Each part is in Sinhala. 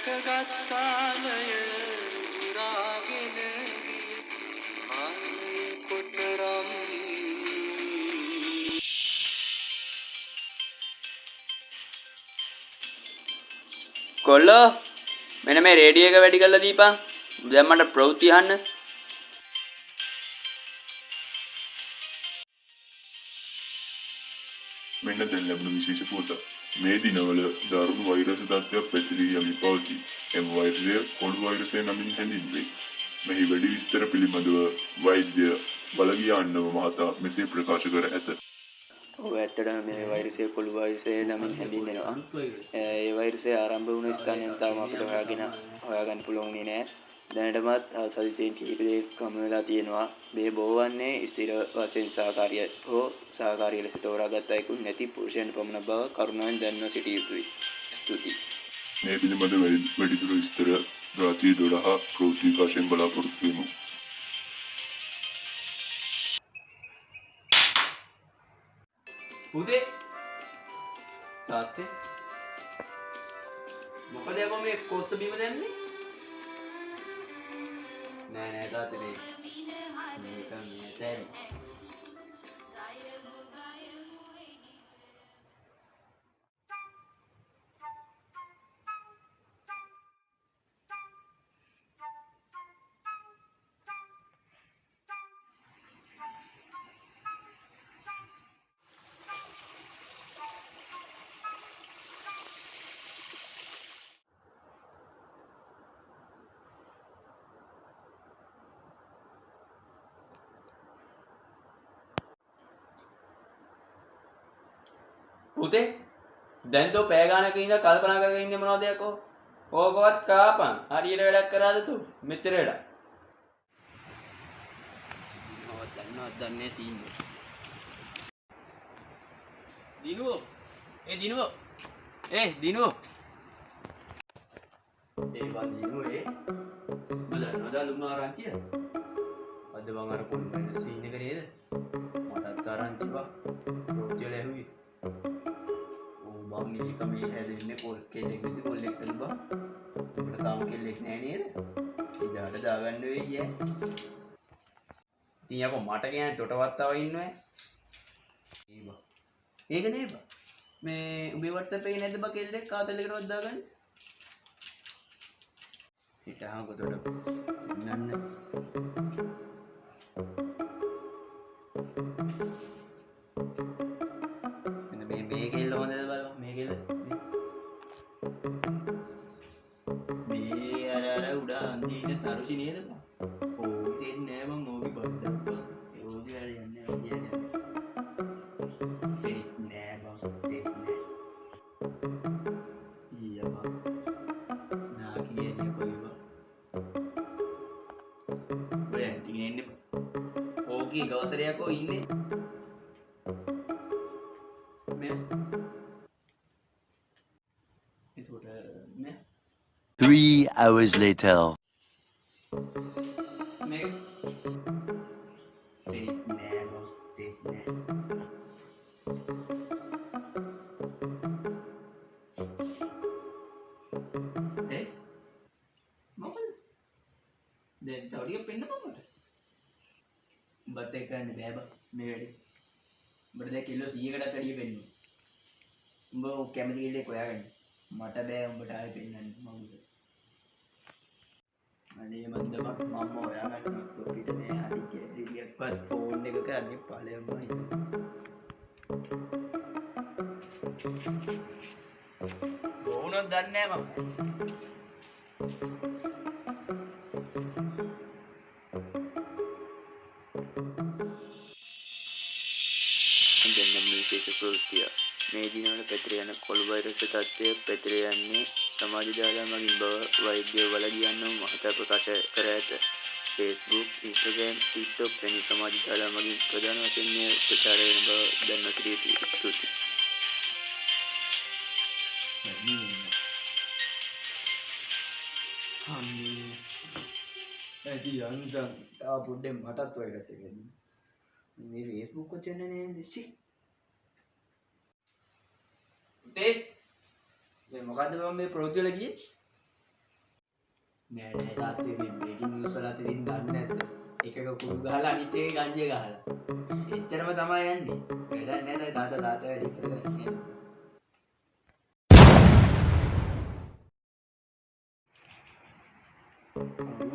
රැකගත් කාලය උරාගෙන ආයේ කොතරම් කොල්ලෝ මෙන්න මේ රේඩියෝ එක වැඩි කරලා දීපන්. දැන් මට ප්‍රවෘත්ති අහන්න. මෙන්න දැන් ලැබුණු විශේෂ පුවත. මේ දිනවල දරුණු වෛරස් තත්ත්වයක් පැතිරී යමින් පවතී. එම වෛරසය කොළු වෛරසය නමින් හැඳින්වේ. මෙහි වැඩි විස්තර පිළිබඳව වෛද්‍ය බලගියාන්නව මහතා මෙසේ ප්‍රකාශ කර ඇත. ඔව් ඇත්තටම මේ වෛරසය කොළු වෛරසය නමින් හැඳින්වෙනවා. ඒ වෛරසය ආරම්භ වුණ ස්ථානයෙන් තාම අපිට හොයාගන්න පුළුවන් වුණේ නැහැ. දැනටමත් සතිතෙන් කිහිප දෙනෙක් කම වෙලා තියෙනවා. මේ බොහෝවන්නේ ස්ථිර වශයෙන් සහකාරිය ලෙස තෝරාගත් අයෙකු නැති පුරුෂයන් පමණ බව කරුණාවෙන් දැනව සිටිය යුතුයි. ස්තුතියි. මේ පිළිබඳ වැඩිදුර විස්තර රාත්‍රී 12 ප්‍රවෘත්ති විකාශයෙන් බලාපොරොත්තු වෙමු. පුතේ තාත්තේ මොකද යකෝ මේ කොස්ස බීම දැම්මේ? නෑ තාත්තේ මේක මේ දැන් පුතේ දැන් තෝ පෑ ගානක ඉඳලා කල්පනා කරගෙන ඉන්නේ මොනවද යකෝ? ඕකවත් කාපන්. හරියට වැඩක් කරාද තෝ? මෙච්චර වැඩක්. මොකක්ද දන්නේ සීන් එක. දිනුවෝ. දිනුවෝ. දිනුවෝ. දිනුවෝ බලන්නද ලුමාරාංචිය? අද මම අර කොල්ලෙන් සීන් එක නේද? මටත් ආරංචි බා. රෝජ්‍යල ඇහුවේ. මේක මේ හැදෙන්නේ පොල් කෙල්ලෙක් විදිහට පොල්ලෙක් කරනවා. අපිට තාම කෙල්ලෙක් නෑ නේද? ඉදාට දාගන්න වෙයි ඈ. ඉතින් යකෝ මට කියන්නේ තොටවත් තව ඉන්නවනේ. ඒක නේ බා. මේ උඹේ WhatsApp එකේ නැද්ද බා කෙල්ලෙක් කාතලෙකටවත් දාගන්න? හිටහන් කොතොට නන්න. මේ කෙල්ල හොඳද බලන්න මේ කෙල්ල. මේ අර උඩ අන්දින තරුෂි නේද බං? ඕක දෙන්නේ නෑ මං ඕකේ බස්සක් බං. ඒ ඕකේ වැඩ යන්නේ කියන්නේ. සෙට් නෑ බං සෙට් නෑ. ඊයා බං. නාකි කියන්නේ කොයි බං? ඔය ඇන්ටි ඉන්නේ බං. ඕකේ ගවසරයක් කො ඉන්නේ. 3 hours later. දැන් තව ටිකක් පෙන්නපන් මට. උඹත් එක්ක යන්නේ බෑ බා මේ වැඩේ. උඹට දැන් කිලෝ 100කටත් වැඩිය පෙන්නුවා. උඹ කැමති කෙල්ලෙක් හොයාගන්න. මට බෑ උඹට ආයෙ පෙන්නන්න මම. අනේ මන්දමක් මම හොයාගන්න තොපිට මේ හරි කැරිලියක්වත් ෆෝන් එකක අනේ ඵලයන්මයි. බෝනක් දන්නේ නෑ මම. 20 ප්‍රවෘත්තිය. මේ දිනවල පැතිර යන කොළු වෛරස් තත්ත්වය පැතිර යන්නේ සමාජ ජාල මගින් බව වෛද්‍ය වලගියන්නෝ මහතා ප්‍රකාශ කර ඇත. Facebook, Instagram, TikTok වැනි සමාජ ජාල මගින් ප්‍රධාන වශයෙන් මේ ප්‍රචාරය වෙන බව දැන්ව සිටිය යුතුයි. ස්තුතියි. ඇති අන්තම් තා පොඩ්ඩෙන් මටත් වෛරස් එක එන්නේ. මේ Facebook එක චැනල් නේද? ෂි. තේ මේ මොකද්ද මම මේ ප්‍රවෘත්ති වල ගියේ? නෑ නෑ තාත්තේ මේ බ්‍රේකින් නිවුස් වල අතින් දන්නේ නැද්ද? එකක කුඩු ගහලා අනිත් එකේ ගංජේ ගහලා. එච්චරම තමයි යන්නේ. වැඩක් නෑ තාත්තා වැඩි කරගෙන යන්නේ.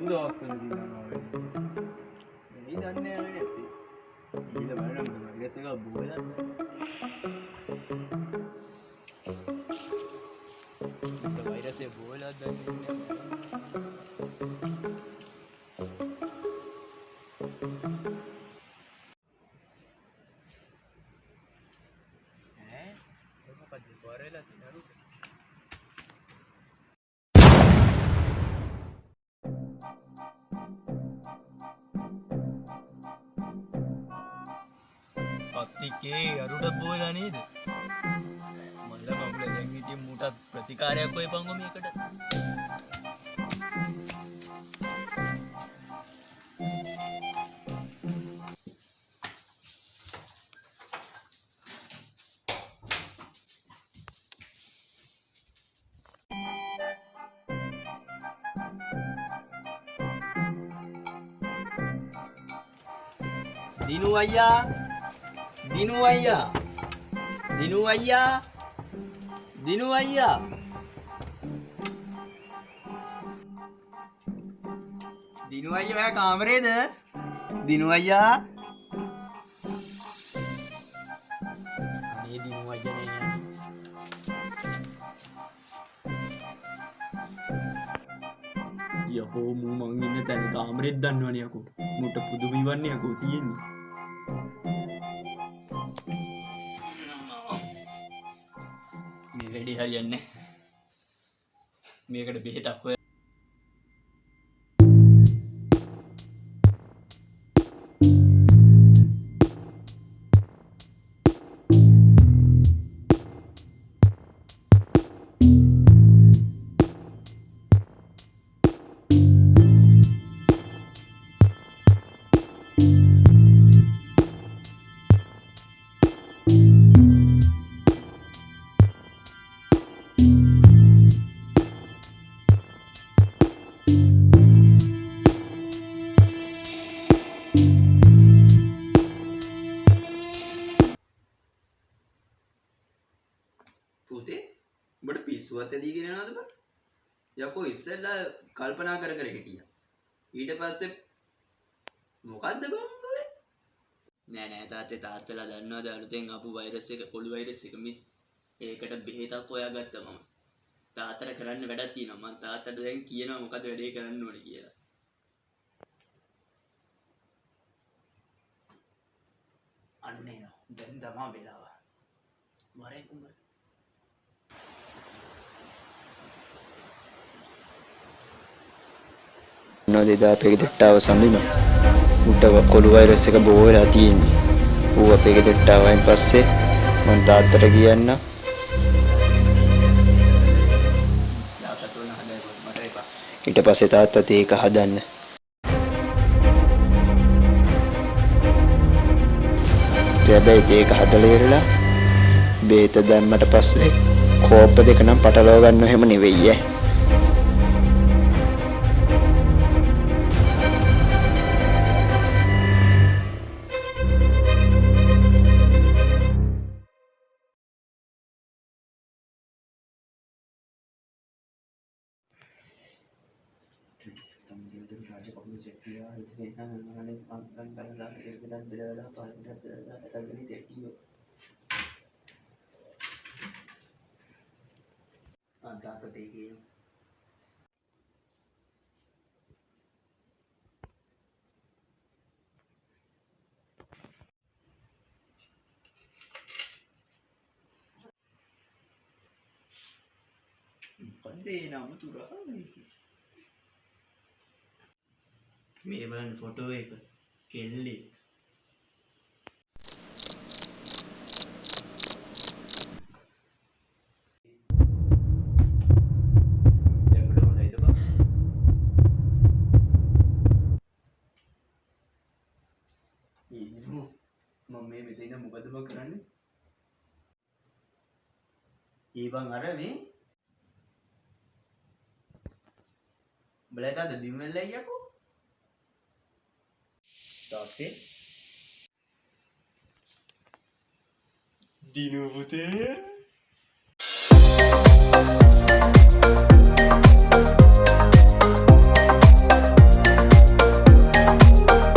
දවස්වලදී යනවා වෙන්නේ. මේ දන්නේ නැහැ නැත්තේ. ඊළ බලන්න වයිරස් එක බෝලන්න. වයිරස් එක බෝලක් දන්නේ නැහැ. මොකක්ද බරලා තියෙනවද? පත්තිකේ අරුට බෝලා නේද? මල්ල මගුල දැන් ඉතින් මූටත් ප්‍රතිකාරයක් වෙපංගෝ මේකට. දිනු අයියා දිනු අයියා දිනු අයියා දිනු අයියා දිනු අයියා ඔයා කාමරේද? දිනු අයියා අනේ දිනු අයියා නේ යකෝ මූ මං ඉන්න තැන කාමරෙත් දන්නවනේ යකෝ මූට පුදුම ඉවන්නේ යකෝ තියෙන්නේ මේ වැඩේ හරියන්නේ මේකට බෙහෙතක් හොය පුතේ උඹට පිස්සුවත් ඇදීගෙන යනවද බං? යකෝ ඉස්සෙල්ලා කල්පනා කර කර හිටියා. ඊට පස්සේ මොකද්ද බං ඔය? නෑ නෑ තාත්තලා දන්නවද අලුතෙන් ආපු වෛරස් එක පොළු වෛරස් එක මේ ඒකට බෙහෙතක් හොයාගත්තා මම. තාත්තට කරන්න වැඩක් තියෙනවා. මම තාත්තට දැන් කියනවා මොකද වැඩේ කරන්න ඕනේ කියලා. අන්න එනවා. දැන් තමා වෙලාව. වරෙන් කුඹර මොනවද එදා අපේ ගෙදරට ආව සඳුනා උට කොළු වෛරස් එක බෝ වෙලා තියෙන්නේ. ඌ අපේ ගෙදරට ආවයින් පස්සේ මං තාත්තට කියන්න ඊට පස්සේ තාත්තත් ඒක හදන්න. හැබැයි ඒක හදලා ඉවරලා බේත දැම්මට පස්සේ කෝප්ප දෙක නම් පටලවා ගන්න එහෙම නෙවෙයි ඈ. මොකද්ද නම තුරා මේ බලන්න ෆොටෝ එක කෙල්ලේ මම මේ මෙතන මොකද බං කරන්නේ? ඊබන් අර මේ බලයට අද බිම් වෙලා යකෝ. තාත්තේ දිනු පුතේ